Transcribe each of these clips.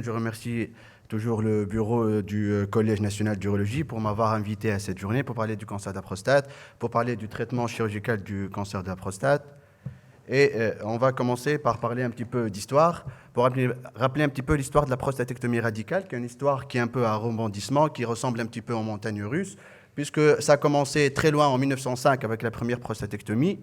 je remercie toujours le bureau du Collège national d'urologie pour m'avoir invité à cette journée pour parler du cancer de la prostate, pour parler du traitement chirurgical du cancer de la prostate. Et on va commencer par parler un petit peu d'histoire, pour rappeler un petit peu l'histoire de la prostatectomie radicale, qui est une histoire qui est un peu à rebondissement, qui ressemble un petit peu aux montagnes russes, puisque ça a commencé très loin en 1905 avec la première prostatectomie,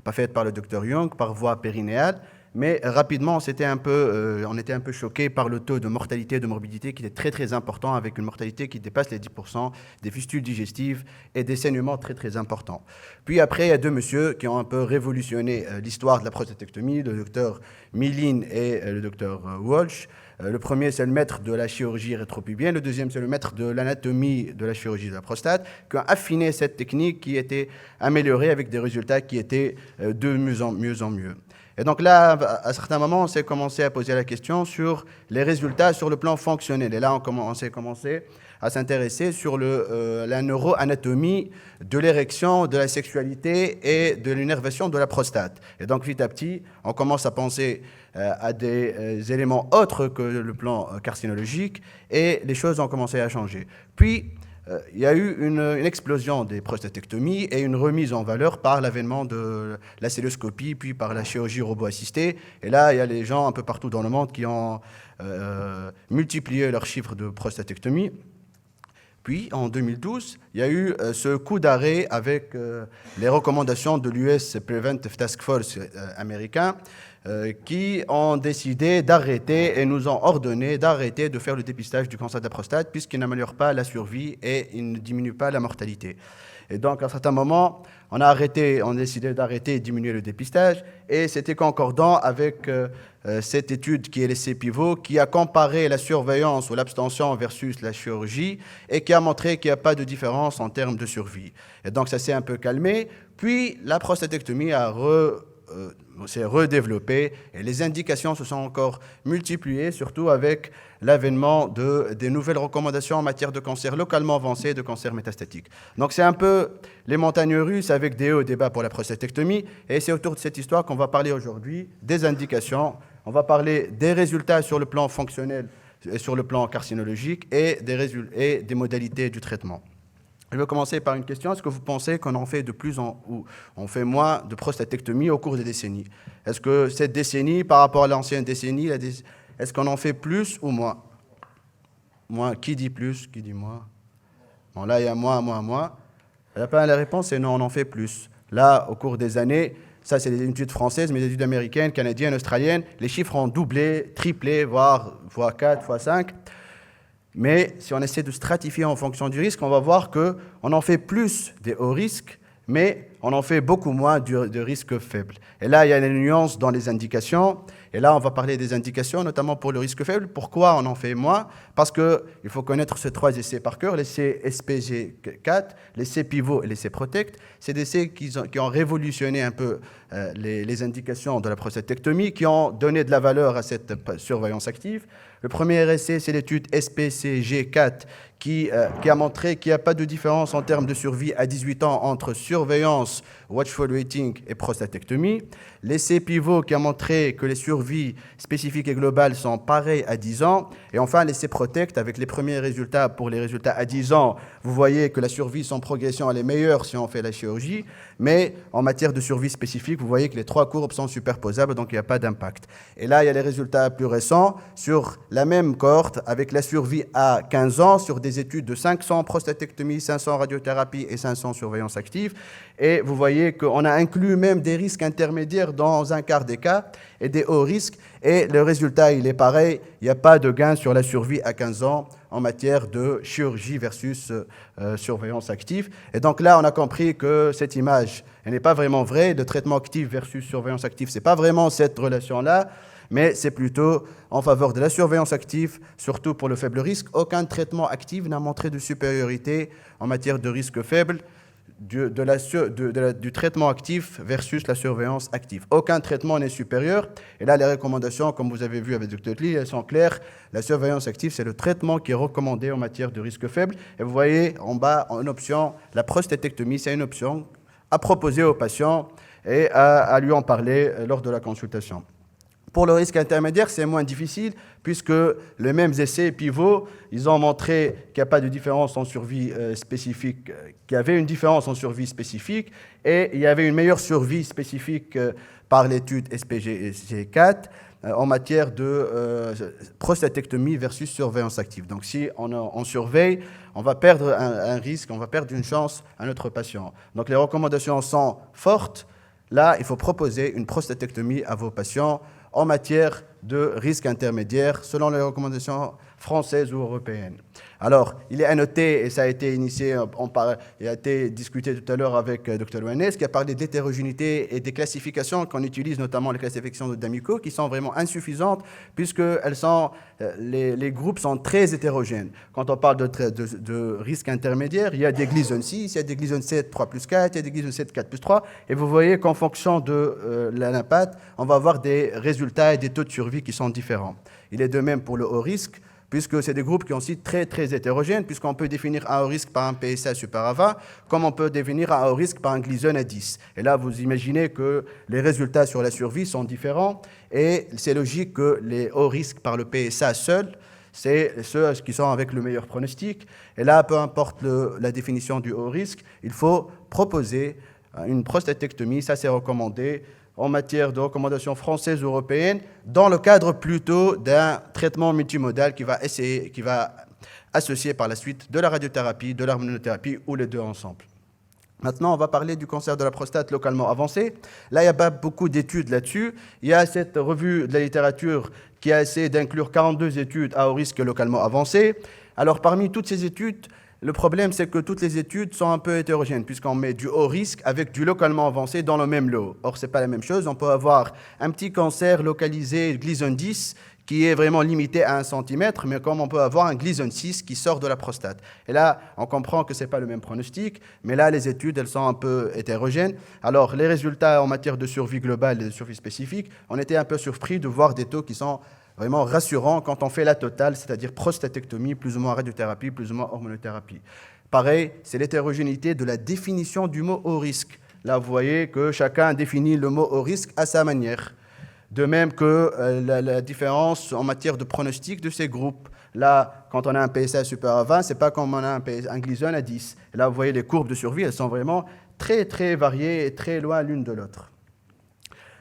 pas faite par le docteur Young, par voie périnéale. Mais rapidement, on était un peu choqués par le taux de mortalité et de morbidité qui était très très important, avec une mortalité qui dépasse les 10%, des fistules digestives et des saignements très très importants. Puis après, il y a deux messieurs qui ont un peu révolutionné l'histoire de la prostatectomie, le docteur Millin et le docteur Walsh. Le premier, c'est le maître de la chirurgie rétropubienne. Le deuxième, c'est le maître de l'anatomie de la chirurgie de la prostate, qui a affiné cette technique qui était améliorée avec des résultats qui étaient de mieux en mieux. Et donc là, à certains moments, on s'est commencé à poser la question sur les résultats sur le plan fonctionnel. Et là, on s'est commencé à s'intéresser sur la neuroanatomie de l'érection, de la sexualité et de l'innervation de la prostate. Et donc, petit à petit, on commence à penser à des éléments autres que le plan carcinologique et les choses ont commencé à changer. Puis, il y a eu une explosion des prostatectomies et une remise en valeur par l'avènement de la celluloscopie, puis par la chirurgie robot-assistée. Et là, il y a les gens un peu partout dans le monde qui ont multiplié leurs chiffres de prostatectomie. Puis, en 2012, il y a eu ce coup d'arrêt avec les recommandations de l'US Preventive Task Force américain, qui ont décidé d'arrêter et nous ont ordonné d'arrêter de faire le dépistage du cancer de la prostate puisqu'il n'améliore pas la survie et il ne diminue pas la mortalité. Et donc, à un certain moment, on a décidé d'arrêter et de diminuer le dépistage et c'était concordant avec cette étude qui est l'essai pivot qui a comparé la surveillance ou l'abstention versus la chirurgie et qui a montré qu'il n'y a pas de différence en termes de survie. Et donc, ça s'est un peu calmé. Puis, la prostatectomie s'est redéveloppée et les indications se sont encore multipliées, surtout avec l'avènement des nouvelles recommandations en matière de cancer localement avancé et de cancer métastatique. Donc c'est un peu les montagnes russes avec des hauts et des bas pour la prostatectomie et c'est autour de cette histoire qu'on va parler aujourd'hui, des indications, on va parler des résultats sur le plan fonctionnel et sur le plan carcinologique et des modalités du traitement. Je vais commencer par une question. Est-ce que vous pensez qu'on en fait on fait moins de prostatectomie au cours des décennies? Est-ce que cette décennie, par rapport à l'ancienne décennie, est-ce qu'on en fait plus ou moins? Moins. Qui dit plus? Qui dit moins? Bon, là, il y a moins. La réponse est non, on en fait plus. Là, au cours des années, ça, c'est des études françaises, mais des études américaines, canadiennes, australiennes, les chiffres ont doublé, triplé, voire 4, voire 5. Mais si on essaie de stratifier en fonction du risque, on va voir qu'on en fait plus des hauts risques, mais on en fait beaucoup moins de risques faibles. Et là, il y a une nuance dans les indications. Et là, on va parler des indications, notamment pour le risque faible. Pourquoi on en fait moins? Parce qu'il faut connaître ces 3 essais par cœur, l'essai SPG4, l'essai pivot et l'essai Protect. C'est des essais qui ont révolutionné un peu les indications de la prostatectomie, qui ont donné de la valeur à cette surveillance active. Le premier essai, c'est l'étude SPCG4 qui a montré qu'il n'y a pas de différence en termes de survie à 18 ans entre surveillance, watchful waiting et prostatectomie. L'essai pivot qui a montré que les survies spécifiques et globales sont pareilles à 10 ans. Et enfin, l'essai Protect avec les premiers résultats. Pour les résultats à 10 ans, vous voyez que la survie sans progression elle est meilleure si on fait la chirurgie. Mais en matière de survie spécifique, vous voyez que les 3 courbes sont superposables, donc il n'y a pas d'impact. Et là, il y a les résultats plus récents sur la même cohorte avec la survie à 15 ans sur des études de 500 prostatectomies, 500 radiothérapies et 500 surveillance active. Et vous voyez qu'on a inclus même des risques intermédiaires dans un quart des cas et des hauts risques. Et le résultat, il est pareil. Il n'y a pas de gain sur la survie à 15 ans en matière de chirurgie versus surveillance active. Et donc là, on a compris que cette image, elle n'est pas vraiment vraie. Le traitement actif versus surveillance active, ce n'est pas vraiment cette relation-là, mais c'est plutôt en faveur de la surveillance active, surtout pour le faible risque. Aucun traitement actif n'a montré de supériorité en matière de risque faible du traitement actif versus la surveillance active. Aucun traitement n'est supérieur. Et là, les recommandations, comme vous avez vu avec Dr. Lee, elles sont claires. La surveillance active, c'est le traitement qui est recommandé en matière de risque faible. Et vous voyez en bas, en option, la prostatectomie, c'est une option à proposer au patient et à lui en parler lors de la consultation. Pour le risque intermédiaire, c'est moins difficile puisque les mêmes essais pivots, ils ont montré qu'il n'y a pas de différence en survie spécifique, qu'il y avait une différence en survie spécifique et il y avait une meilleure survie spécifique par l'étude SPG4 en matière de prostatectomie versus surveillance active. Donc si on surveille, on va perdre un risque, on va perdre une chance à notre patient. Donc les recommandations sont fortes. Là, il faut proposer une prostatectomie à vos patients en matière de risque intermédiaire selon les recommandations françaises ou européennes. Alors, il est à noter, et ça a été initié, il a été discuté tout à l'heure avec Dr. Louanes, qui a parlé d'hétérogénéité et des classifications qu'on utilise, notamment les classifications d'Amico, qui sont vraiment insuffisantes, puisque les groupes sont très hétérogènes. Quand on parle de risque intermédiaire, il y a des Gleason 6, il y a des Gleason 7, 3 plus 4, il y a des Gleason 7, 4 plus 3, et vous voyez qu'en fonction de l'impact, on va avoir des résultats et des taux de survie qui sont différents. Il est de même pour le haut risque, puisque c'est des groupes qui sont aussi très, très hétérogènes, puisqu'on peut définir un haut risque par un PSA supérieur à 20, comme on peut définir un haut risque par un Gleason à 10. Et là, vous imaginez que les résultats sur la survie sont différents, et c'est logique que les hauts risques par le PSA seul, c'est ceux qui sont avec le meilleur pronostic. Et là, peu importe la définition du haut risque, il faut proposer une prostatectomie, ça c'est recommandé, en matière de recommandations françaises ou européennes, dans le cadre plutôt d'un traitement multimodal qui va associer par la suite de la radiothérapie, de l'hormonothérapie ou les deux ensemble. Maintenant, on va parler du cancer de la prostate localement avancé. Là, il n'y a pas beaucoup d'études là-dessus. Il y a cette revue de la littérature qui a essayé d'inclure 42 études à haut risque localement avancé. Alors, parmi toutes ces études, le problème, c'est que toutes les études sont un peu hétérogènes, puisqu'on met du haut risque avec du localement avancé dans le même lot. Or, ce n'est pas la même chose. On peut avoir un petit cancer localisé Gleason 10 qui est vraiment limité à 1 cm, mais comme on peut avoir un Gleason 6 qui sort de la prostate. Et là, on comprend que ce n'est pas le même pronostic, mais là, les études, elles sont un peu hétérogènes. Alors, les résultats en matière de survie globale et de survie spécifique, on était un peu surpris de voir des taux qui sont vraiment rassurant quand on fait la totale, c'est-à-dire prostatectomie, plus ou moins radiothérapie, plus ou moins hormonothérapie. Pareil, c'est l'hétérogénéité de la définition du mot haut risque. Là, vous voyez que chacun définit le mot haut risque à sa manière. De même que la différence en matière de pronostic de ces groupes. Là, quand on a un PSA supérieur à 20, ce n'est pas comme on a un Gleason à 10. Et là, vous voyez les courbes de survie, elles sont vraiment très, très variées et très loin l'une de l'autre.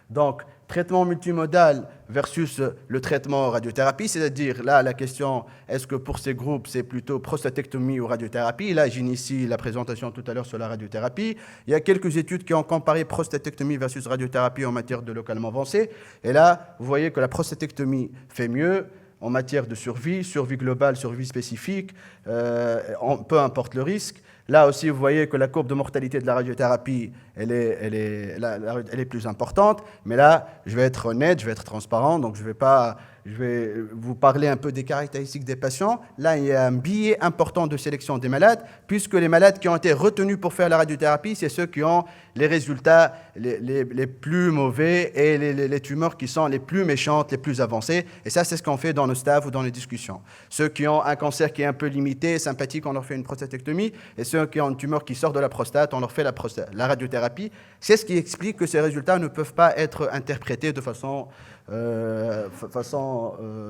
Donc, traitement multimodal versus le traitement radiothérapie, c'est-à-dire là la question, est-ce que pour ces groupes c'est plutôt prostatectomie ou radiothérapie? Là j'initie la présentation tout à l'heure sur la radiothérapie. Il y a quelques études qui ont comparé prostatectomie versus radiothérapie en matière de localement avancé. Et là, vous voyez que la prostatectomie fait mieux en matière de survie globale, survie spécifique, peu importe le risque. Là aussi, vous voyez que la courbe de mortalité de la radiothérapie, elle est plus importante. Mais là, je vais être honnête, je vais être transparent, donc je vais vous parler un peu des caractéristiques des patients. Là, il y a un biais important de sélection des malades, puisque les malades qui ont été retenus pour faire la radiothérapie, c'est ceux qui ont les résultats les plus mauvais et les tumeurs qui sont les plus méchantes, les plus avancées. Et ça, c'est ce qu'on fait dans nos staffs ou dans les discussions. Ceux qui ont un cancer qui est un peu limité, sympathique, on leur fait une prostatectomie. Et ceux qui ont une tumeur qui sort de la prostate, on leur fait la radiothérapie. C'est ce qui explique que ces résultats ne peuvent pas être interprétés de façon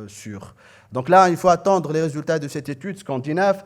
sûre. Donc là, il faut attendre les résultats de cette étude scandinave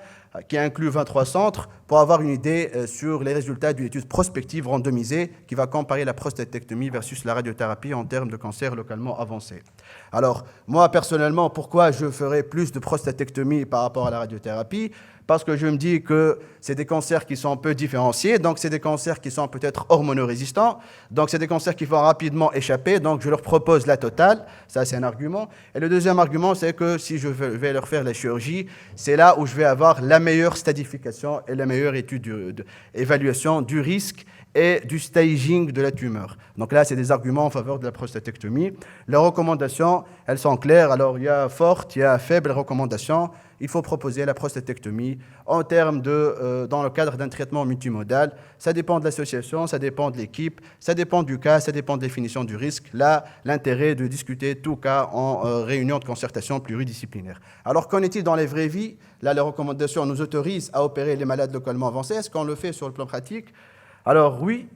qui inclut 23 centres pour avoir une idée sur les résultats d'une étude prospective randomisée qui va comparer la prostatectomie versus la radiothérapie en termes de cancer localement avancé. Alors, moi, personnellement, pourquoi je ferais plus de prostatectomie par rapport à la radiothérapie? Parce que je me dis que c'est des cancers qui sont un peu différenciés, donc c'est des cancers qui sont peut-être hormonorésistants, donc c'est des cancers qui vont rapidement échapper, donc je leur propose la totale, ça c'est un argument. Et le deuxième argument, c'est que si je vais leur faire la chirurgie, c'est là où je vais avoir la meilleure stadification et la meilleure étude d'évaluation du risque et du staging de la tumeur. Donc là, c'est des arguments en faveur de la prostatectomie. Les recommandations, elles sont claires. Alors, il y a forte, il y a faible recommandations. Il faut proposer la prostatectomie en termes dans le cadre d'un traitement multimodal. Ça dépend de l'association, ça dépend de l'équipe, ça dépend du cas, ça dépend de la définition du risque. Là, l'intérêt de discuter tout cas en réunion de concertation pluridisciplinaire. Alors, qu'en est-il dans les vraies vies? Là, les recommandations nous autorisent à opérer les malades localement avancés. Est-ce qu'on le fait sur le plan pratique? Alors oui,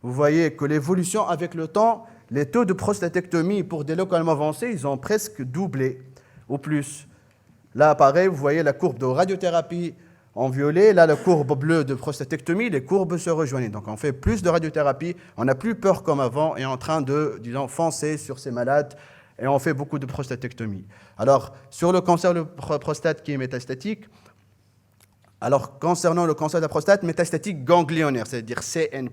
vous voyez que l'évolution avec le temps, les taux de prostatectomie pour des localement avancés, ils ont presque doublé ou plus. Là, pareil, vous voyez la courbe de radiothérapie en violet, là, la courbe bleue de prostatectomie, les courbes se rejoignent. Donc, on fait plus de radiothérapie, on n'a plus peur comme avant et on est en train de, disons, foncer sur ces malades et on fait beaucoup de prostatectomie. Alors, sur le cancer de prostate qui est métastatique, alors, concernant le cancer de la prostate métastatique ganglionnaire, c'est-à-dire CN+,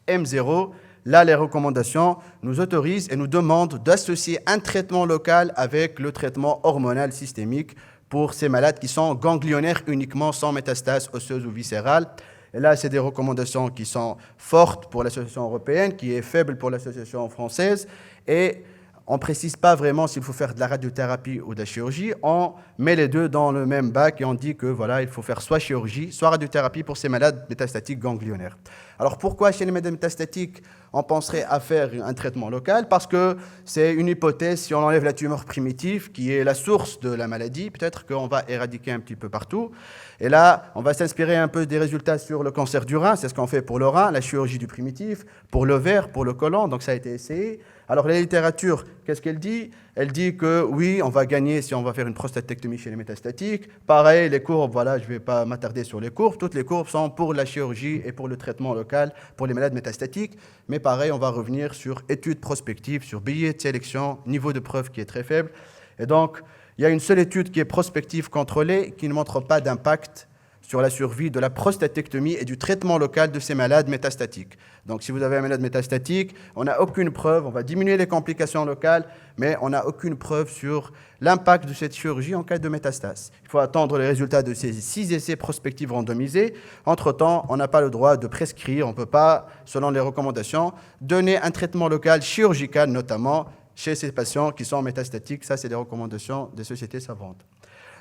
M0, là, les recommandations nous autorisent et nous demandent d'associer un traitement local avec le traitement hormonal systémique pour ces malades qui sont ganglionnaires uniquement sans métastase osseuse ou viscérale. Et là, c'est des recommandations qui sont fortes pour l'association européenne, qui est faible pour l'association française. Et on ne précise pas vraiment s'il faut faire de la radiothérapie ou de la chirurgie. On met les deux dans le même bac et on dit que voilà, il faut faire soit chirurgie, soit radiothérapie pour ces malades métastatiques ganglionnaires. Alors pourquoi chez les malades métastatiques, on penserait à faire un traitement local? Parce que c'est une hypothèse, si on enlève la tumeur primitive, qui est la source de la maladie, peut-être qu'on va éradiquer un petit peu partout. Et là, on va s'inspirer un peu des résultats sur le cancer du rein, c'est ce qu'on fait pour le rein, la chirurgie du primitif, pour l'ovaire, pour le côlon, donc ça a été essayé. Alors la littérature, qu'est-ce qu'elle dit? Elle dit que oui, on va gagner si on va faire une prostatectomie chez les métastatiques. Pareil, les courbes, voilà, je ne vais pas m'attarder sur les courbes. Toutes les courbes sont pour la chirurgie et pour le traitement local pour les malades métastatiques. Mais pareil, on va revenir sur études prospectives, sur billets de sélection, niveau de preuve qui est très faible. Et donc, il y a une seule étude qui est prospective contrôlée qui ne montre pas d'impact sur la survie de la prostatectomie et du traitement local de ces malades métastatiques. Donc, si vous avez un malade métastatique, on n'a aucune preuve, on va diminuer les complications locales, mais on n'a aucune preuve sur l'impact de cette chirurgie en cas de métastase. Il faut attendre les résultats de ces 6 essais prospectifs randomisés. Entre-temps, on n'a pas le droit de prescrire, on ne peut pas, selon les recommandations, donner un traitement local chirurgical, notamment chez ces patients qui sont métastatiques. Ça, c'est des recommandations des sociétés savantes.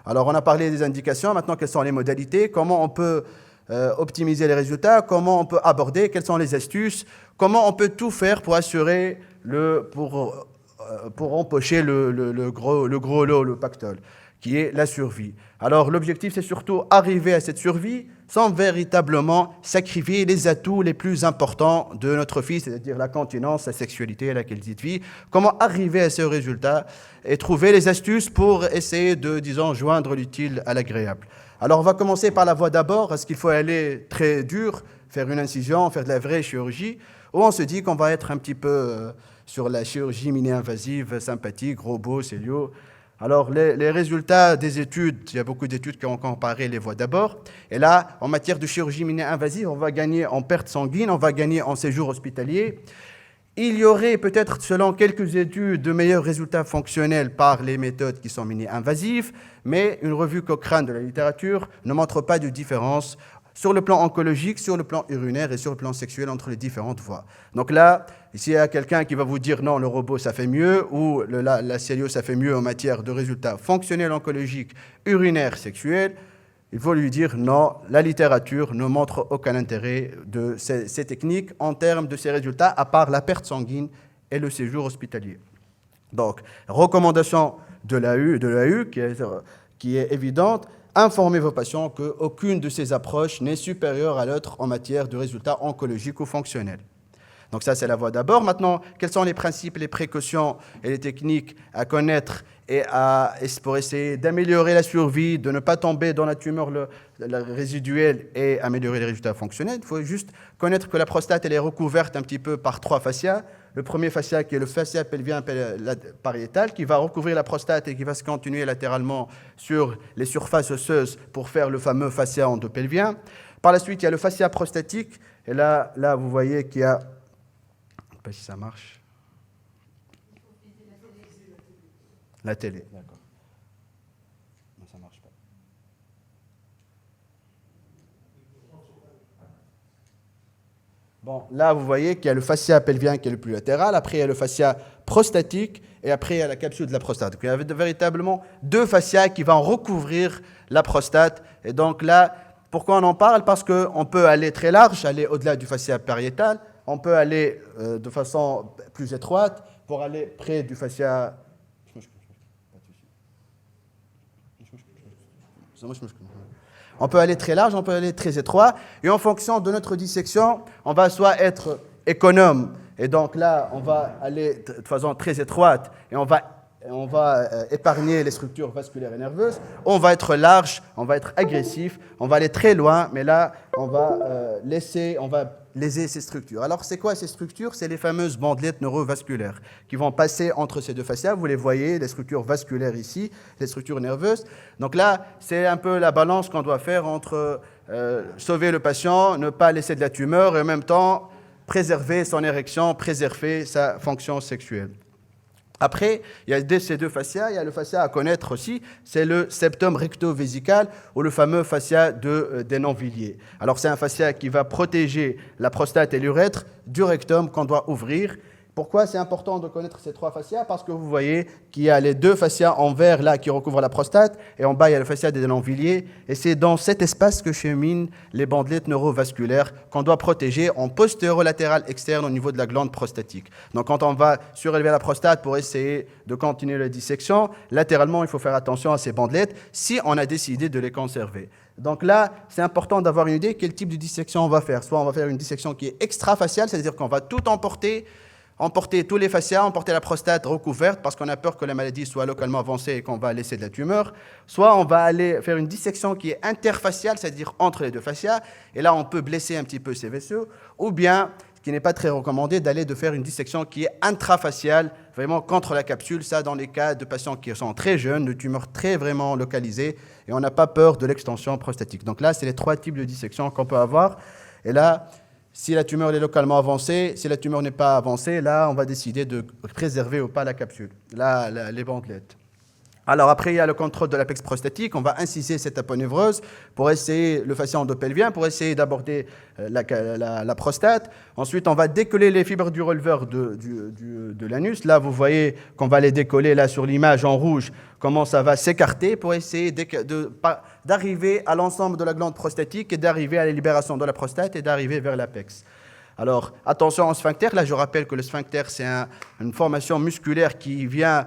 Alors, on a parlé des indications. Maintenant, quelles sont les modalités? Comment on peut optimiser les résultats? Comment on peut aborder? Quelles sont les astuces? Comment on peut tout faire pour assurer pour empocher le gros lot, le pactole, qui est la survie? Alors, l'objectif, c'est surtout arriver à cette survie sans véritablement sacrifier les atouts les plus importants de notre fils, c'est-à-dire la continence, la sexualité, la qualité de vie. Comment arriver à ce résultat et trouver les astuces pour essayer de, disons, joindre l'utile à l'agréable. Alors, on va commencer par la voie d'abord. Est-ce qu'il faut aller très dur, faire une incision, faire de la vraie chirurgie, ou on se dit qu'on va être un petit peu sur la chirurgie mini-invasive, sympathique, robot, celluleux. Alors, les résultats des études, il y a beaucoup d'études qui ont comparé les voies d'abord. Et là, en matière de chirurgie mini-invasive, on va gagner en perte sanguine, on va gagner en séjour hospitalier. Il y aurait peut-être, selon quelques études, de meilleurs résultats fonctionnels par les méthodes qui sont mini-invasives, mais une revue Cochrane de la littérature ne montre pas de différence sur le plan oncologique, sur le plan urinaire et sur le plan sexuel entre les différentes voies. Donc là, s'il y a quelqu'un qui va vous dire non, le robot ça fait mieux, ou la cellule ça fait mieux en matière de résultats fonctionnels oncologiques, urinaires, sexuels, il faut lui dire non, la littérature ne montre aucun intérêt de ces techniques en termes de ces résultats, à part la perte sanguine et le séjour hospitalier. Donc, recommandation de l'AU qui est évidente, informez vos patients qu'aucune de ces approches n'est supérieure à l'autre en matière de résultats oncologiques ou fonctionnels. Donc ça, c'est la voie d'abord. Maintenant, quels sont les principes, les précautions et les techniques à connaître et pour essayer d'améliorer la survie, de ne pas tomber dans la tumeur résiduelle et améliorer les résultats fonctionnels? Il faut juste connaître que la prostate, elle est recouverte un petit peu par 3 fascias. Le premier fascia qui est le fascia pelvien pariétal qui va recouvrir la prostate et qui va se continuer latéralement sur les surfaces osseuses pour faire le fameux fascia endopelvien. Par la suite, il y a le fascia prostatique. Et là vous voyez qu'il y a... Je ne sais pas si ça marche. La télé, d'accord. Non, ça ne marche pas. Bon, là, vous voyez qu'il y a le fascia pelvien qui est le plus latéral, après il y a le fascia prostatique, et après il y a la capsule de la prostate. Donc, il y a véritablement 2 fascias qui vont recouvrir la prostate. Et donc là, pourquoi on en parle? Parce qu'on peut aller très large, aller au-delà du fascia pariétal, on peut aller de façon plus étroite pour aller près du fascia... On peut aller très large, on peut aller très étroit, et en fonction de notre dissection, on va soit être économe Et donc là, on va aller de façon très étroite et on va épargner les structures vasculaires et nerveuses. On va être large, on va être agressif, on va aller très loin, mais là, on va léser ces structures. Alors, c'est quoi ces structures? C'est les fameuses bandelettes neurovasculaires qui vont passer entre ces deux fascias. Vous les voyez, les structures vasculaires ici, les structures nerveuses. Donc là, c'est un peu la balance qu'on doit faire entre sauver le patient, ne pas laisser de la tumeur et en même temps préserver son érection, préserver sa fonction sexuelle. Après, il y a ces deux fascias, il y a le fascia à connaître aussi, c'est le septum recto-vésical ou le fameux fascia d'Hénon-Villiers. Alors, c'est un fascia qui va protéger la prostate et l'urètre du rectum qu'on doit ouvrir. Pourquoi c'est important de connaître ces trois fascias? Parce que vous voyez qu'il y a les deux fascias en vert là qui recouvrent la prostate et en bas il y a le fascia d'Hénon-Villiers et c'est dans cet espace que cheminent les bandelettes neurovasculaires qu'on doit protéger en postérolatéral externe au niveau de la glande prostatique. Donc quand on va surélever la prostate pour essayer de continuer la dissection, latéralement il faut faire attention à ces bandelettes si on a décidé de les conserver. Donc là, c'est important d'avoir une idée quel type de dissection on va faire. Soit on va faire une dissection qui est extrafaciale, c'est-à-dire qu'on va tout emporter tous les fascias, emporter la prostate recouverte parce qu'on a peur que la maladie soit localement avancée et qu'on va laisser de la tumeur. Soit on va aller faire une dissection qui est interfaciale, c'est-à-dire entre les deux fascias, et là on peut blesser un petit peu ces vaisseaux, ou bien, ce qui n'est pas très recommandé, de faire une dissection qui est intrafaciale, vraiment contre la capsule, ça dans les cas de patients qui sont très jeunes, de tumeurs très vraiment localisées, et on n'a pas peur de l'extension prostatique. Donc là, c'est les trois types de dissection qu'on peut avoir, et là, si la tumeur est localement avancée, si la tumeur n'est pas avancée, là, on va décider de préserver ou pas la capsule, les bandelettes. Alors après, il y a le contrôle de l'apex prostatique. On va inciser cette aponeuvrose pour essayer, le fascia endopelvien, pour essayer d'aborder la prostate. Ensuite, on va décoller les fibres du releveur de l'anus. Là, vous voyez qu'on va les décoller là sur l'image en rouge, comment ça va s'écarter pour essayer d'arriver à l'ensemble de la glande prostatique et d'arriver à la libération de la prostate et d'arriver vers l'apex. Alors, attention au sphincter. Là, je rappelle que le sphincter, c'est une formation musculaire qui vient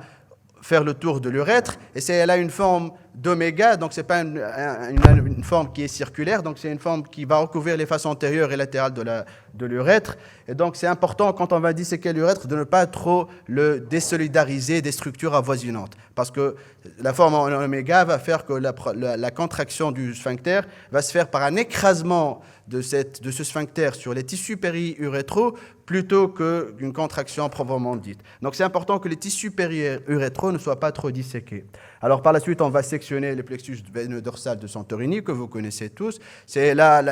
faire le tour de l'urètre, et elle a une forme d'oméga, donc ce n'est pas une forme qui est circulaire, donc c'est une forme qui va recouvrir les faces antérieures et latérales de l'urètre, et donc c'est important quand on va disséquer l'urètre de ne pas trop le désolidariser des structures avoisinantes, parce que la forme en oméga va faire que la contraction du sphincter va se faire par un écrasement de ce sphincter sur les tissus périurétraux plutôt qu'une contraction proprement dite. Donc c'est important que les tissus périurétraux ne soient pas trop disséqués. Alors par la suite, on va sectionner le plexus veineux dorsal de Santorini, que vous connaissez tous. C'est là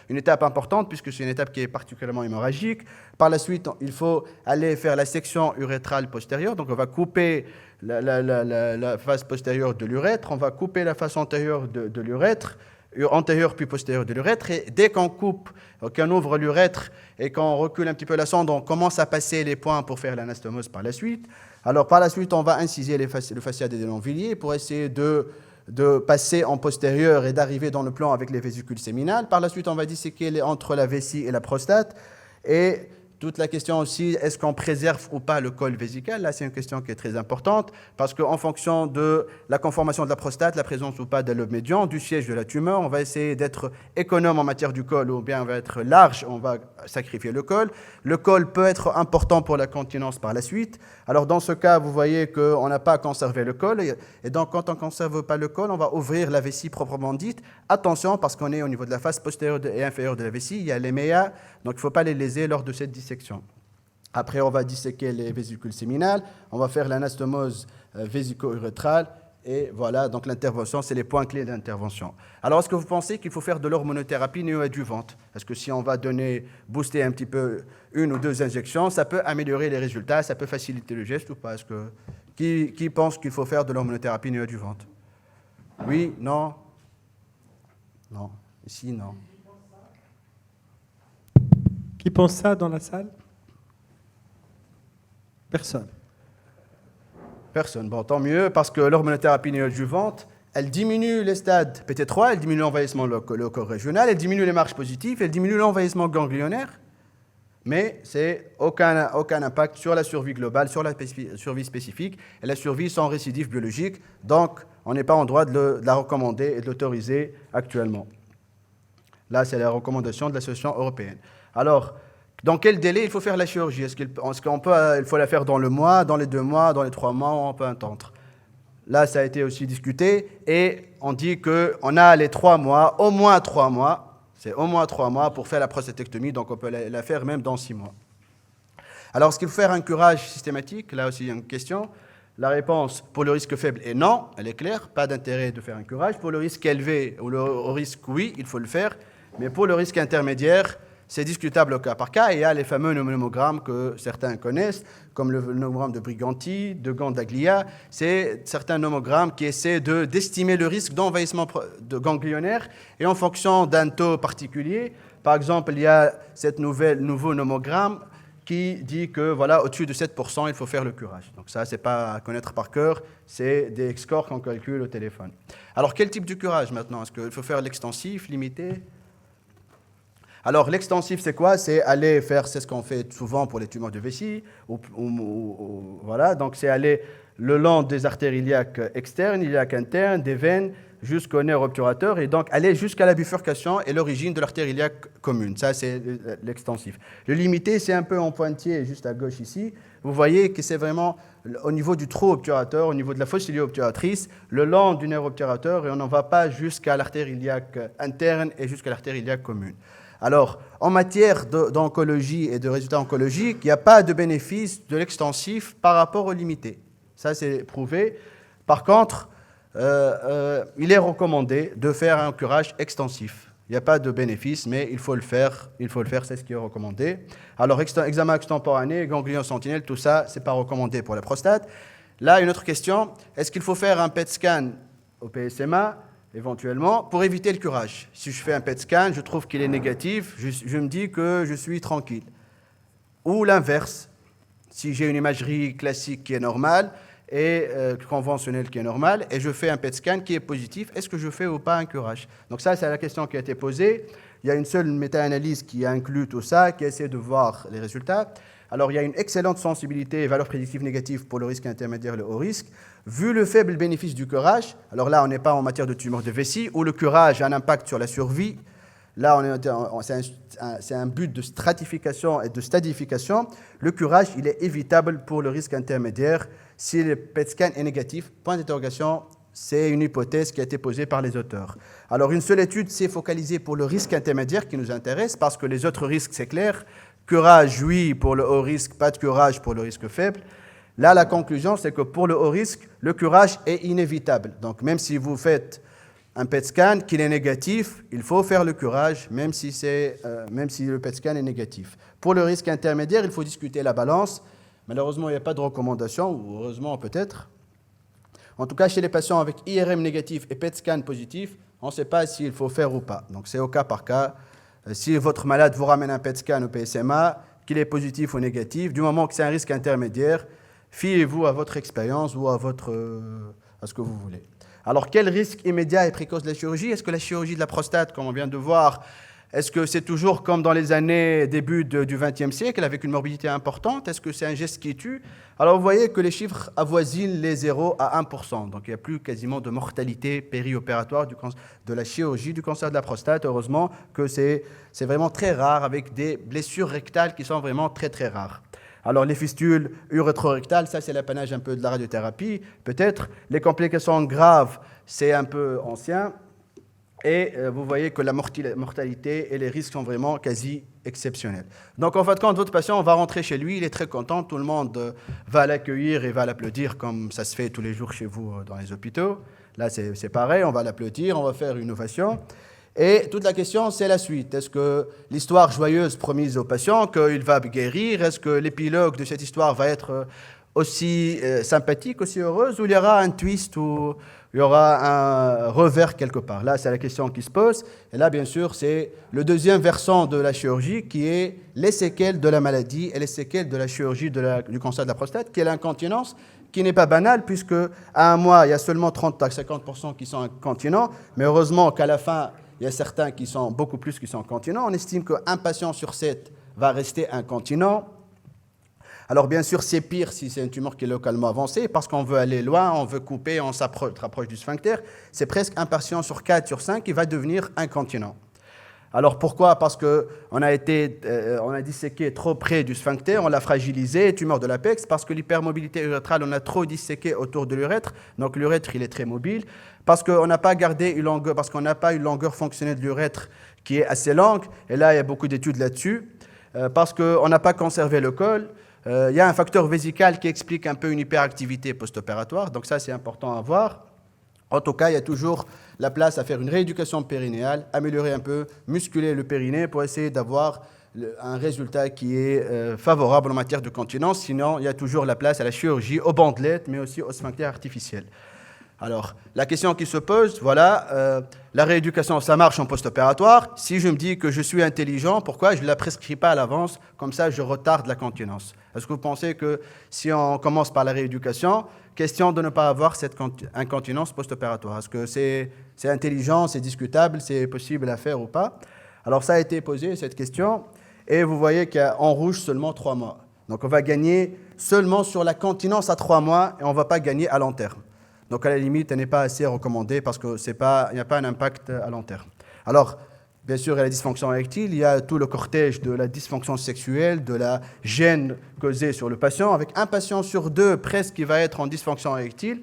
une étape importante, puisque c'est une étape qui est particulièrement hémorragique. Par la suite, il faut aller faire la section urétrale postérieure. Donc on va couper la face postérieure de l'urètre, on va couper la face antérieure de l'urètre, antérieure puis postérieure de l'urètre, et dès qu'on coupe, qu'on ouvre l'urètre et qu'on recule un petit peu la sonde, on commence à passer les points pour faire l'anastomose par la suite. Alors par la suite, on va inciser le fascia d'Hénon-Villiers pour essayer de passer en postérieur et d'arriver dans le plan avec les vésicules séminales. Par la suite, on va disséquer entre la vessie et la prostate. Et toute la question aussi, est-ce qu'on préserve ou pas le col vésical? Là, c'est une question qui est très importante parce qu'en fonction de la conformation de la prostate, la présence ou pas d'un lobe médian, du siège de la tumeur, on va essayer d'être économe en matière du col ou bien on va être large, on va sacrifier le col. Le col peut être important pour la continence par la suite. Alors, dans ce cas, vous voyez qu'on n'a pas conservé le col. Et donc, quand on ne conserve pas le col, on va ouvrir la vessie proprement dite. Attention, parce qu'on est au niveau de la face postérieure et inférieure de la vessie, il y a les méas, donc il ne faut pas les léser lors de cette dissection. Après, on va disséquer les vésicules séminales, on va faire l'anastomose vésico-urétrale, et voilà, donc l'intervention, c'est les points clés d'intervention. Alors, est-ce que vous pensez qu'il faut faire de l'hormonothérapie néoadjuvante? Est-ce que si on va booster un petit peu une ou deux injections, ça peut améliorer les résultats, ça peut faciliter le geste ou pas? Qui pense qu'il faut faire de l'hormonothérapie néoadjuvante? Oui? Non? Non. Ici, non. Qui pense ça dans la salle? Personne. Personne. Bon, tant mieux, parce que l'hormonothérapie néoadjuvante, elle diminue les stades PT3, elle diminue l'envahissement loco-régional, elle diminue les marches positives, elle diminue l'envahissement ganglionnaire, mais c'est aucun impact sur la survie globale, sur la survie spécifique et la survie sans récidive biologique. Donc, on n'est pas en droit de la recommander et de l'autoriser actuellement. Là, c'est la recommandation de l'Association européenne. Alors, Dans quel délai il faut faire la chirurgie? Il faut la faire dans le mois, dans les 2 mois, dans les 3 mois, on peut attendre? Là, ça a été aussi discuté et on dit qu'on a les 3 mois, au moins 3 mois, c'est au moins 3 mois pour faire la prostatectomie, donc on peut la faire même dans 6 mois. Alors, est-ce qu'il faut faire un curage systématique? Là aussi, il y a une question. La réponse pour le risque faible est non, elle est claire, pas d'intérêt de faire un curage. Pour le risque élevé ou le risque, oui, il faut le faire, mais pour le risque intermédiaire, c'est discutable au cas par cas. Et il y a les fameux nomogrammes que certains connaissent, comme le nomogramme de Briganti, de Gandaglia. C'est certains nomogrammes qui essaient d'estimer le risque d'envahissement ganglionnaire et en fonction d'un taux particulier. Par exemple, il y a ce nouveau nomogramme qui dit que voilà, au-dessus de 7%, il faut faire le curage. Donc ça, ce n'est pas à connaître par cœur, c'est des scores qu'on calcule au téléphone. Alors, quel type de curage maintenant? Est-ce qu'il faut faire l'extensif, limité? Alors, l'extensif, c'est quoi? C'est aller faire, c'est ce qu'on fait souvent pour les tumeurs de vessie. Voilà, donc c'est aller le long des artères iliaques externes, iliaques internes, des veines, jusqu'au nerf obturateur, et donc aller jusqu'à la bifurcation et l'origine de l'artère iliaque commune. Ça, c'est l'extensif. Le limité, c'est un peu en pointillé, juste à gauche ici. Vous voyez que c'est vraiment au niveau du trou obturateur, au niveau de la fosse ilio-obturatrice, le long du nerf obturateur, et on n'en va pas jusqu'à l'artère iliaque interne et jusqu'à l'artère iliaque commune. Alors, en matière d'oncologie et de résultats oncologiques, il n'y a pas de bénéfice de l'extensif par rapport au limité. Ça, c'est prouvé. Par contre, il est recommandé de faire un curage extensif. Il n'y a pas de bénéfice, mais il faut le faire. Il faut le faire, c'est ce qui est recommandé. Alors, examen extemporané, ganglion sentinelle, tout ça, ce n'est pas recommandé pour la prostate. Là, une autre question. Est-ce qu'il faut faire un PET scan au PSMA éventuellement, pour éviter le curage? Si je fais un PET scan, je trouve qu'il est négatif, je me dis que je suis tranquille. Ou l'inverse, si j'ai une imagerie classique qui est normale et conventionnelle qui est normale, et je fais un PET scan qui est positif, est-ce que je fais ou pas un curage? Donc ça, c'est la question qui a été posée. Il y a une seule méta-analyse qui inclut tout ça, qui essaie de voir les résultats. Alors, il y a une excellente sensibilité et valeur prédictive négative pour le risque intermédiaire et le haut risque. Vu le faible bénéfice du curage, alors là, on n'est pas en matière de tumeur de vessie, où le curage a un impact sur la survie. Là, c'est un but de stratification et de stadification. Le curage, il est évitable pour le risque intermédiaire si le PET scan est négatif. Point d'interrogation, c'est une hypothèse qui a été posée par les auteurs. Alors, une seule étude s'est focalisée pour le risque intermédiaire qui nous intéresse, parce que les autres risques, c'est clair. Curage, oui, pour le haut risque, pas de curage pour le risque faible. Là, la conclusion, c'est que pour le haut risque, le curage est inévitable. Donc, même si vous faites un PET scan, qu'il est négatif, il faut faire le curage, même si le PET scan est négatif. Pour le risque intermédiaire, il faut discuter la balance. Malheureusement, il n'y a pas de recommandation, ou heureusement peut-être. En tout cas, chez les patients avec IRM négatif et PET scan positif, on ne sait pas s'il faut faire ou pas. Donc, c'est au cas par cas. Si votre malade vous ramène un PET scan au PSMA, qu'il est positif ou négatif, du moment que c'est un risque intermédiaire, fiez-vous à votre expérience ou à ce que vous voulez. Alors, quel risque immédiat et précoce de la chirurgie? Est-ce que la chirurgie de la prostate, comme on vient de voir, est-ce que c'est toujours comme dans les années début du XXe siècle, avec une morbidité importante? Est-ce que c'est un geste qui tue? Alors, vous voyez que les chiffres avoisinent les 0 à 1%. Donc, il n'y a plus quasiment de mortalité périopératoire de la chirurgie du cancer de la prostate. Heureusement que c'est vraiment très rare, avec des blessures rectales qui sont vraiment très, très rares. Alors, les fistules urétrorectales, ça, c'est l'apanage un peu de la radiothérapie, peut-être. Les complications graves, c'est un peu ancien. Et vous voyez que la mortalité et les risques sont vraiment quasi exceptionnels. Donc, en fin de compte, votre patient, on va rentrer chez lui, il est très content, tout le monde va l'accueillir et va l'applaudir comme ça se fait tous les jours chez vous dans les hôpitaux. Là, c'est pareil, on va l'applaudir, on va faire une ovation. Et toute la question, c'est la suite. Est-ce que l'histoire joyeuse promise au patient, qu'il va guérir, est-ce que l'épilogue de cette histoire va être aussi sympathique, aussi heureuse, ou il y aura un twist, ou il y aura un revers quelque part? Là, c'est la question qui se pose. Et là, bien sûr, c'est le deuxième versant de la chirurgie qui est les séquelles de la maladie et les séquelles de la chirurgie du cancer de la prostate, qui est l'incontinence, qui n'est pas banale, puisque à un mois, il y a seulement 30 à 50% qui sont incontinents, mais heureusement qu'à la fin, il y a certains qui sont beaucoup plus qui sont incontinents. On estime qu'un patient sur 7 va rester incontinent. Alors, bien sûr, c'est pire si c'est une tumeur qui est localement avancée, parce qu'on veut aller loin, on veut couper, on s'approche du sphincter. C'est presque un patient sur 4, sur 5 qui va devenir incontinent. Alors pourquoi? Parce qu'on a disséqué trop près du sphincter, on l'a fragilisé, tumeur de l'apex, parce que l'hypermobilité urétrale, on a trop disséqué autour de l'urètre, donc l'urètre il est très mobile, parce qu'on n'a pas gardé une longueur, parce qu'on n'a pas une longueur fonctionnelle de l'urètre qui est assez longue, et là il y a beaucoup d'études là-dessus, parce qu'on n'a pas conservé le col. Il y a un facteur vésical qui explique un peu une hyperactivité post-opératoire, donc ça c'est important à voir. En tout cas, il y a toujours la place à faire une rééducation périnéale, améliorer un peu, musculer le périnée pour essayer d'avoir un résultat qui est favorable en matière de continence. Sinon, il y a toujours la place à la chirurgie, aux bandelettes, mais aussi au sphincter artificiel. Alors, la question qui se pose, voilà, la rééducation, ça marche en post-opératoire. Si je me dis que je suis intelligent, pourquoi je ne la prescris pas à l'avance? Comme ça, je retarde la continence. Est-ce que vous pensez que si on commence par la rééducation, question de ne pas avoir cette incontinence post-opératoire? Est-ce que c'est intelligent, c'est discutable, c'est possible à faire ou pas? Alors, ça a été posé, cette question, et vous voyez qu'il y a en rouge seulement 3 mois. Donc, on va gagner seulement sur la continence à 3 mois et on ne va pas gagner à long terme. Donc, à la limite, elle n'est pas assez recommandée parce qu'il n'y a pas un impact à long terme. Alors, bien sûr, il y a la dysfonction érectile, il y a tout le cortège de la dysfonction sexuelle, de la gêne causée sur le patient, avec un patient sur 2 presque qui va être en dysfonction érectile.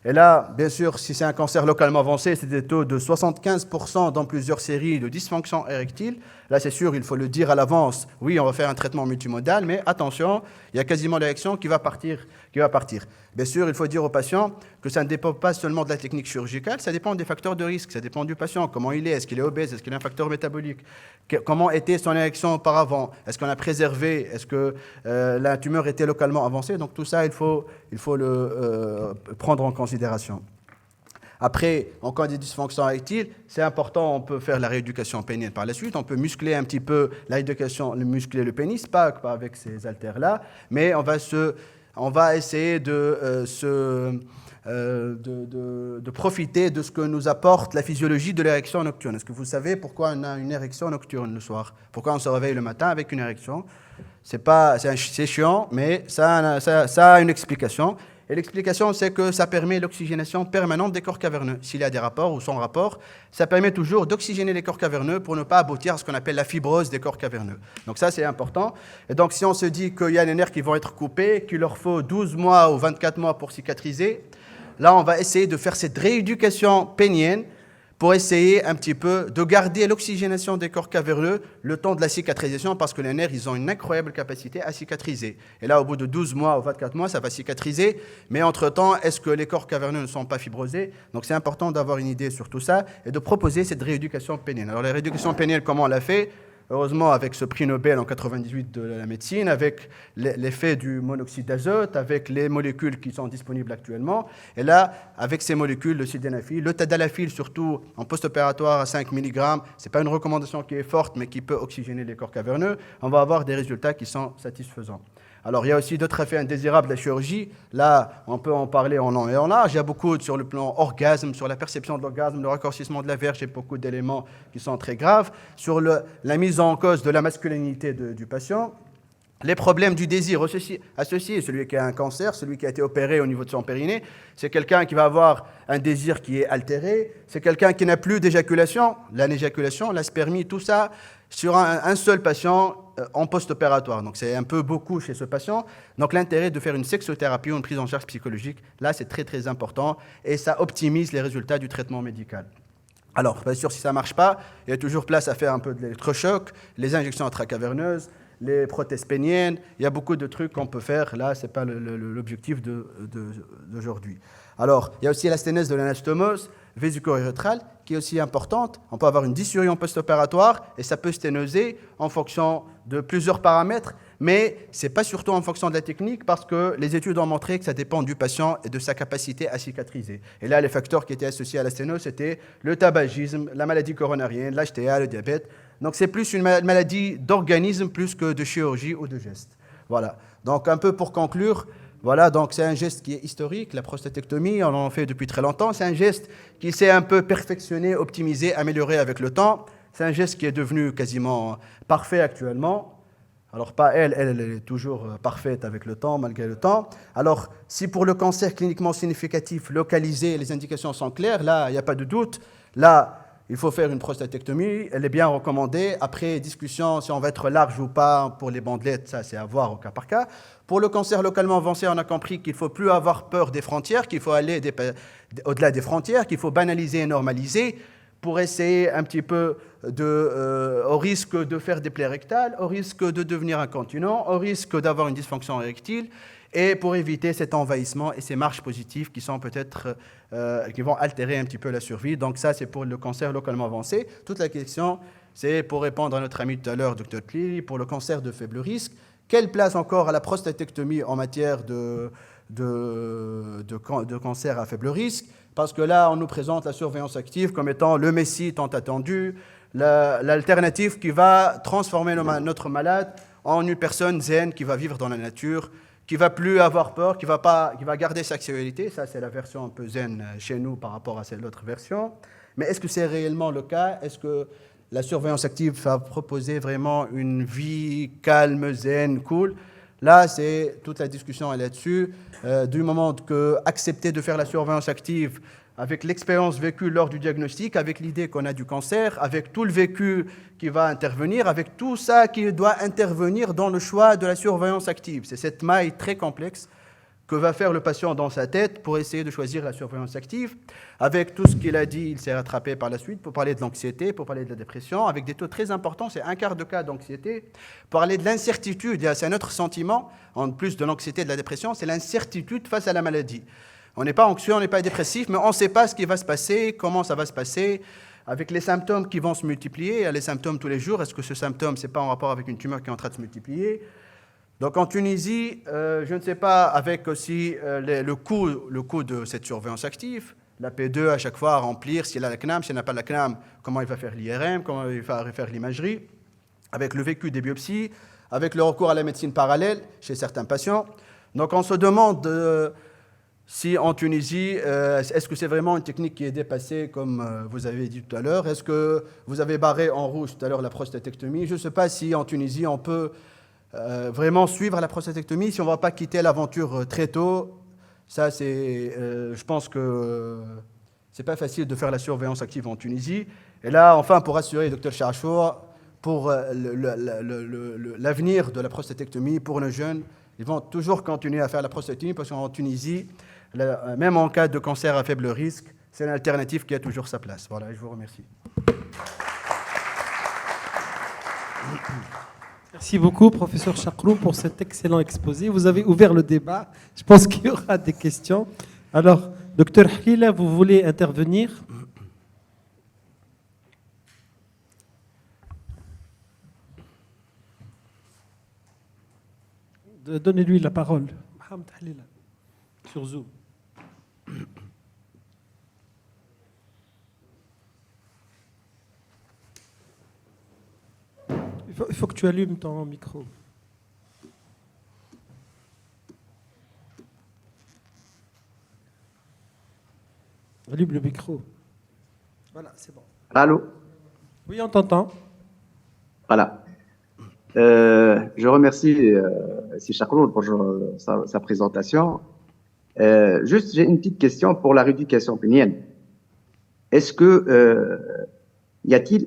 Et là, bien sûr, si c'est un cancer localement avancé, c'est des taux de 75% dans plusieurs séries de dysfonction érectile. Là, c'est sûr, il faut le dire à l'avance. Oui, on va faire un traitement multimodal, mais attention, il y a quasiment l'érection qui va partir. Bien sûr, il faut dire au patient que ça ne dépend pas seulement de la technique chirurgicale, ça dépend des facteurs de risque, ça dépend du patient, comment il est qu'il est obèse, est-ce qu'il a un facteur métabolique, comment était son érection auparavant, est-ce qu'on a préservé, est-ce que la tumeur était localement avancée. Donc tout ça, il faut le prendre en considération. Après, en cas de dysfonction érectile, c'est important, on peut faire la rééducation pénienne par la suite, on peut muscler un petit peu la rééducation, muscler le pénis, pas avec ces haltères-là, mais on va essayer de profiter de ce que nous apporte la physiologie de l'érection nocturne. Est-ce que vous savez pourquoi on a une érection nocturne le soir? Pourquoi on se réveille le matin avec une érection? C'est chiant, mais ça a une explication. Et l'explication, c'est que ça permet l'oxygénation permanente des corps caverneux. S'il y a des rapports ou sans rapport, ça permet toujours d'oxygéner les corps caverneux pour ne pas aboutir à ce qu'on appelle la fibrose des corps caverneux. Donc ça, c'est important. Et donc, si on se dit qu'il y a des nerfs qui vont être coupés, qu'il leur faut 12 mois ou 24 mois pour cicatriser, là, on va essayer de faire cette rééducation pénienne pour essayer un petit peu de garder l'oxygénation des corps caverneux le temps de la cicatrisation, parce que les nerfs, ils ont une incroyable capacité à cicatriser. Et là, au bout de 12 mois ou 24 mois, ça va cicatriser. Mais entre-temps, est-ce que les corps caverneux ne sont pas fibrosés? Donc, c'est important d'avoir une idée sur tout ça et de proposer cette rééducation pénienne. Alors, la rééducation pénienne, comment on l'a fait? Heureusement, avec ce prix Nobel en 98 de la médecine, avec l'effet du monoxyde d'azote, avec les molécules qui sont disponibles actuellement. Et là, avec ces molécules, le sildenafil, le tadalafil, surtout en post-opératoire à 5 mg, ce n'est pas une recommandation qui est forte, mais qui peut oxygéner les corps caverneux, on va avoir des résultats qui sont satisfaisants. Alors, il y a aussi d'autres effets indésirables de la chirurgie. Là, on peut en parler en long et en large. Il y a beaucoup sur le plan orgasme, sur la perception de l'orgasme, le raccourcissement de la verge, il y a beaucoup d'éléments qui sont très graves. Sur la mise en cause de la masculinité du patient. Les problèmes du désir associés, celui qui a un cancer, celui qui a été opéré au niveau de son périnée, c'est quelqu'un qui va avoir un désir qui est altéré, c'est quelqu'un qui n'a plus d'éjaculation, l'anéjaculation, la spermie, tout ça, sur un seul patient en post-opératoire. Donc c'est un peu beaucoup chez ce patient. Donc l'intérêt de faire une sexothérapie ou une prise en charge psychologique, là c'est très très important et ça optimise les résultats du traitement médical. Alors, bien sûr, si ça ne marche pas, il y a toujours place à faire un peu de l'électrochoc, les injections intracaverneuses, les prothèses péniennes, il y a beaucoup de trucs qu'on peut faire. Là, ce n'est pas l'objectif d'aujourd'hui. Alors, il y a aussi la sténose de l'anastomose vésico-urétrale qui est aussi importante. On peut avoir une dysurie en post-opératoire et ça peut sténoser en fonction de plusieurs paramètres, mais ce n'est pas surtout en fonction de la technique parce que les études ont montré que ça dépend du patient et de sa capacité à cicatriser. Et là, les facteurs qui étaient associés à la sténose, c'était le tabagisme, la maladie coronarienne, l'HTA, le diabète. Donc c'est plus une maladie d'organisme plus que de chirurgie ou de geste. Voilà. Donc un peu pour conclure, voilà, donc c'est un geste qui est historique, la prostatectomie, on en fait depuis très longtemps. C'est un geste qui s'est un peu perfectionné, optimisé, amélioré avec le temps. C'est un geste qui est devenu quasiment parfait actuellement. Alors pas elle est toujours parfaite avec le temps, malgré le temps. Alors si pour le cancer cliniquement significatif, localisé, les indications sont claires, là, il n'y a pas de doute. Là, il faut faire une prostatectomie. Elle est bien recommandée. Après, discussion si on va être large ou pas pour les bandelettes, ça c'est à voir au cas par cas. Pour le cancer localement avancé, on a compris qu'il ne faut plus avoir peur des frontières, qu'il faut aller au-delà des frontières, qu'il faut banaliser et normaliser pour essayer un petit peu au risque de faire des plaies rectales, au risque de devenir incontinent, au risque d'avoir une dysfonction érectile, et pour éviter cet envahissement et ces marches positives qui sont peut-être qui vont altérer un petit peu la survie. Donc ça, c'est pour le cancer localement avancé. Toute la question, c'est pour répondre à notre ami tout à l'heure, Dr. Cleary, pour le cancer de faible risque. Quelle place encore à la prostatectomie en matière de cancer à faible risque? Parce que là, on nous présente la surveillance active comme étant le messie tant attendu, l'alternative qui va transformer notre malade en une personne zen qui va vivre dans la nature, qui ne va plus avoir peur, qui va garder sa sexualité. Ça, c'est la version un peu zen chez nous par rapport à cette autre version. Mais est-ce que c'est réellement le cas? Est-ce que la surveillance active va proposer vraiment une vie calme, zen, cool? Là, c'est toute la discussion est là-dessus. Du moment que accepter de faire la surveillance active avec l'expérience vécue lors du diagnostic, avec l'idée qu'on a du cancer, avec tout le vécu qui va intervenir, avec tout ça qui doit intervenir dans le choix de la surveillance active. C'est cette maille très complexe que va faire le patient dans sa tête pour essayer de choisir la surveillance active. Avec tout ce qu'il a dit, il s'est rattrapé par la suite pour parler de l'anxiété, pour parler de la dépression, avec des taux très importants, c'est 1/4 de cas d'anxiété. Parler de l'incertitude, c'est un autre sentiment, en plus de l'anxiété et de la dépression, c'est l'incertitude face à la maladie. On n'est pas anxieux, on n'est pas dépressif, mais on ne sait pas ce qui va se passer, comment ça va se passer, avec les symptômes qui vont se multiplier. Il y a les symptômes tous les jours. Est-ce que ce symptôme, ce n'est pas en rapport avec une tumeur qui est en train de se multiplier? Donc en Tunisie, je ne sais pas, avec aussi le coût de cette surveillance active, la P2 à chaque fois à remplir, s'il a la CNAM, s'il n'a pas la CNAM, comment il va faire l'IRM, comment il va faire l'imagerie, avec le vécu des biopsies, avec le recours à la médecine parallèle chez certains patients. Donc on se demande si en Tunisie, est-ce que c'est vraiment une technique qui est dépassée, comme vous avez dit tout à l'heure? Est-ce que vous avez barré en rouge tout à l'heure la prostatectomie? Je ne sais pas si en Tunisie, on peut vraiment suivre la prostatectomie, si on ne va pas quitter l'aventure très tôt. Ça, je pense que ce n'est pas facile de faire la surveillance active en Tunisie. Et là, enfin, pour rassurer le Dr Charchour, pour l'avenir de la prostatectomie, pour nos jeunes, ils vont toujours continuer à faire la prostatectomie parce qu'en Tunisie, même en cas de cancer à faible risque, c'est une alternative qui a toujours sa place. Voilà, je vous remercie. Merci beaucoup, professeur Chakrou, pour cet excellent exposé. Vous avez ouvert le débat. Je pense qu'il y aura des questions. Alors, docteur Hlila, vous voulez intervenir? Donnez-lui la parole. Mohamed Hlila, sur Zoom. Il faut que tu allumes ton micro. Allume le micro. Voilà, c'est bon. Allô? Oui, on t'entend. Voilà. Je remercie Si Chakrou pour sa présentation. Juste, j'ai une petite question pour la rééducation pénienne. Est-ce que y a-t-il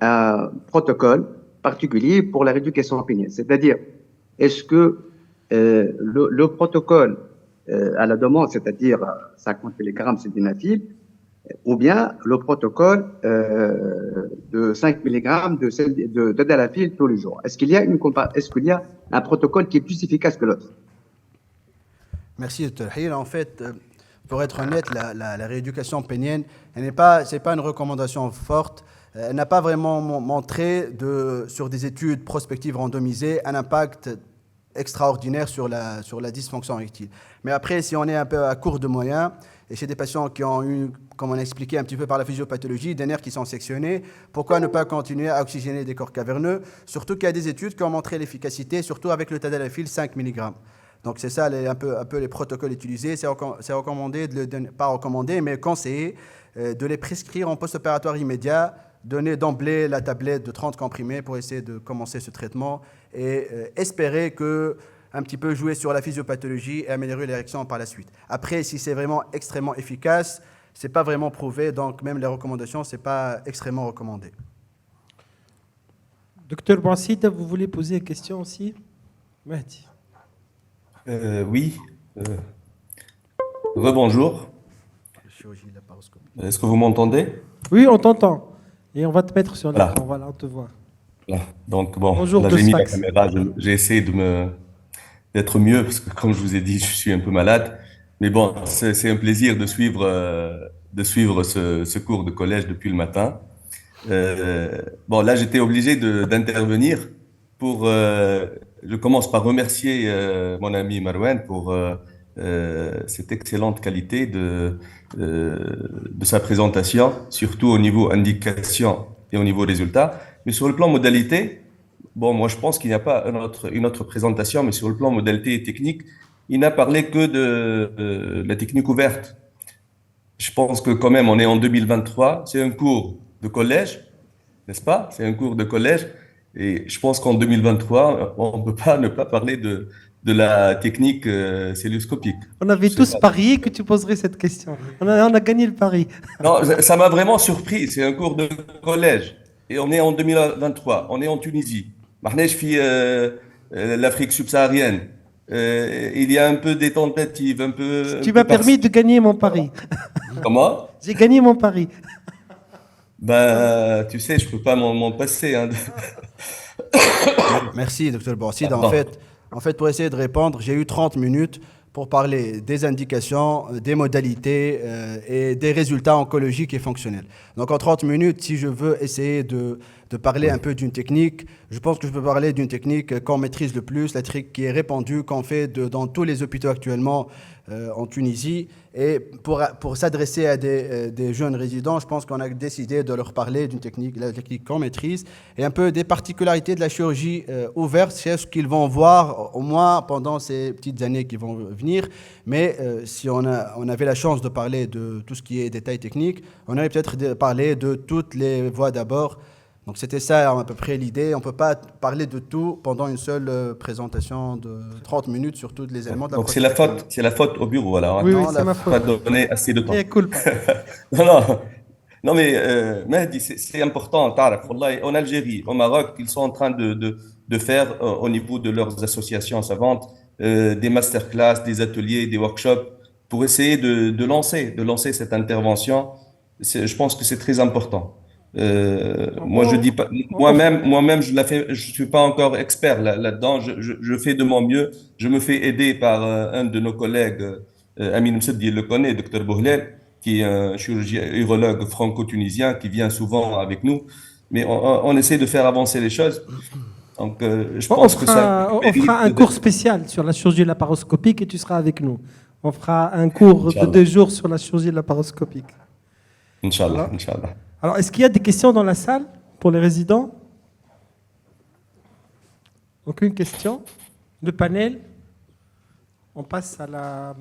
un protocole particulier pour la rééducation pénienne? C'est-à-dire, est-ce que le protocole à la demande, c'est-à-dire 50 mg sildenafil, ou bien le protocole de 5 mg de tadalafil tous les jours? Est-ce qu'il y a un protocole qui est plus efficace que l'autre? Merci, Dr. Hil. En fait, pour être honnête, la rééducation pénienne, c'est pas une recommandation forte. Elle n'a pas vraiment montré sur des études prospectives randomisées un impact extraordinaire sur la dysfonction érectile. Mais après, si on est un peu à court de moyens, et chez des patients qui ont eu, comme on a expliqué un petit peu par la physiopathologie, des nerfs qui sont sectionnés, pourquoi ne pas continuer à oxygéner des corps caverneux? Surtout qu'il y a des études qui ont montré l'efficacité, surtout avec le tadalafil 5 mg. Donc c'est ça un peu les protocoles utilisés. C'est recommandé, pas recommandé, mais conseillé de les prescrire en post-opératoire immédiat, donner d'emblée la tablette de 30 comprimés pour essayer de commencer ce traitement et espérer que un petit peu jouer sur la physiopathologie et améliorer l'érection par la suite. Après, si c'est vraiment extrêmement efficace, c'est pas vraiment prouvé, donc même les recommandations, c'est pas extrêmement recommandé. Docteur Bouassida, vous voulez poser une question aussi? Mehdi. Oui, rebonjour. Chirurgie laparoscopique. Est-ce que vous m'entendez? Oui, on t'entend. Et on va te mettre sur Voilà. l'écran. Voilà, on te voit. Voilà. Donc, bon, Bonjour, là, de j'ai mis la Sfax. caméra, j'ai essayé d'être mieux, parce que comme je vous ai dit, je suis un peu malade. Mais bon, c'est un plaisir de suivre ce cours de collège depuis le matin. Bon, là, j'étais obligé d'intervenir pour. Je commence par remercier mon ami Marwan pour cette excellente qualité de sa présentation, surtout au niveau indication et au niveau résultat. Mais sur le plan modalité, bon, moi, je pense qu'il n'y a pas une autre présentation, mais sur le plan modalité et technique, il n'a parlé que de la technique ouverte. Je pense que quand même, on est en 2023, c'est un cours de collège, n'est-ce pas? C'est un cours de collège. Et je pense qu'en 2023, on ne peut pas ne pas parler de la technique celluloscopique. On avait Je sais tous pas. parié que tu poserais cette question. On a gagné le pari. Non, ça m'a vraiment surpris. C'est un cours de collège. Et on est en 2023. On est en Tunisie. Mahnej fi l'Afrique subsaharienne. Il y a un peu des tentatives, un peu. Tu m'as permis de gagner mon pari. Comment? J'ai gagné mon pari. Ben, tu sais, je peux pas m'en passer, hein. Merci, docteur Boursid. Pardon. En fait, pour essayer de répondre, j'ai eu 30 minutes pour parler des indications, des modalités et des résultats oncologiques et fonctionnels. Donc, en 30 minutes, si je veux essayer de parler un peu d'une technique, je pense que je peux parler d'une technique qu'on maîtrise le plus, la technique qui est répandue, qu'on fait dans tous les hôpitaux actuellement en Tunisie. Et pour s'adresser à des jeunes résidents, je pense qu'on a décidé de leur parler d'une technique, la technique qu'on maîtrise, et un peu des particularités de la chirurgie ouverte, c'est ce qu'ils vont voir au moins pendant ces petites années qui vont venir. Mais si on avait la chance de parler de tout ce qui est détails techniques, on aurait peut-être parlé de toutes les voies d'abord. Donc c'était ça à peu près l'idée. On ne peut pas parler de tout pendant une seule présentation de 30 minutes sur tous les éléments de la Donc procédure. c'est la faute au bureau, voilà. Oui, Non, oui, la c'est ma Pas faute. donné assez de temps. Et cool. Non, non, non, mais Mehdi, c'est important. تعرف, والله, en Algérie, au Maroc, ils sont en train de faire au niveau de leurs associations savantes des masterclass, des ateliers, des workshops pour essayer de lancer cette intervention. Je pense que c'est très important. Moi, je dis pas, moi-même, je suis pas encore expert là-dedans. Je fais de mon mieux. Je me fais aider par un de nos collègues, Amin Msedi, il le connaît, Dr Bouhlel, qui est un chirurgien urologue franco-tunisien qui vient souvent avec nous. Mais on essaie de faire avancer les choses. Donc, je On pense que ça on fera un mérite cours spécial sur la chirurgie laparoscopique et tu seras avec nous. On fera un cours de Inch'Allah. 2 jours sur la chirurgie laparoscopique. Inch'Allah, Alors, Inch'Allah. alors, est-ce qu'il y a des questions dans la salle pour les résidents? Aucune question? Le panel? On passe à la...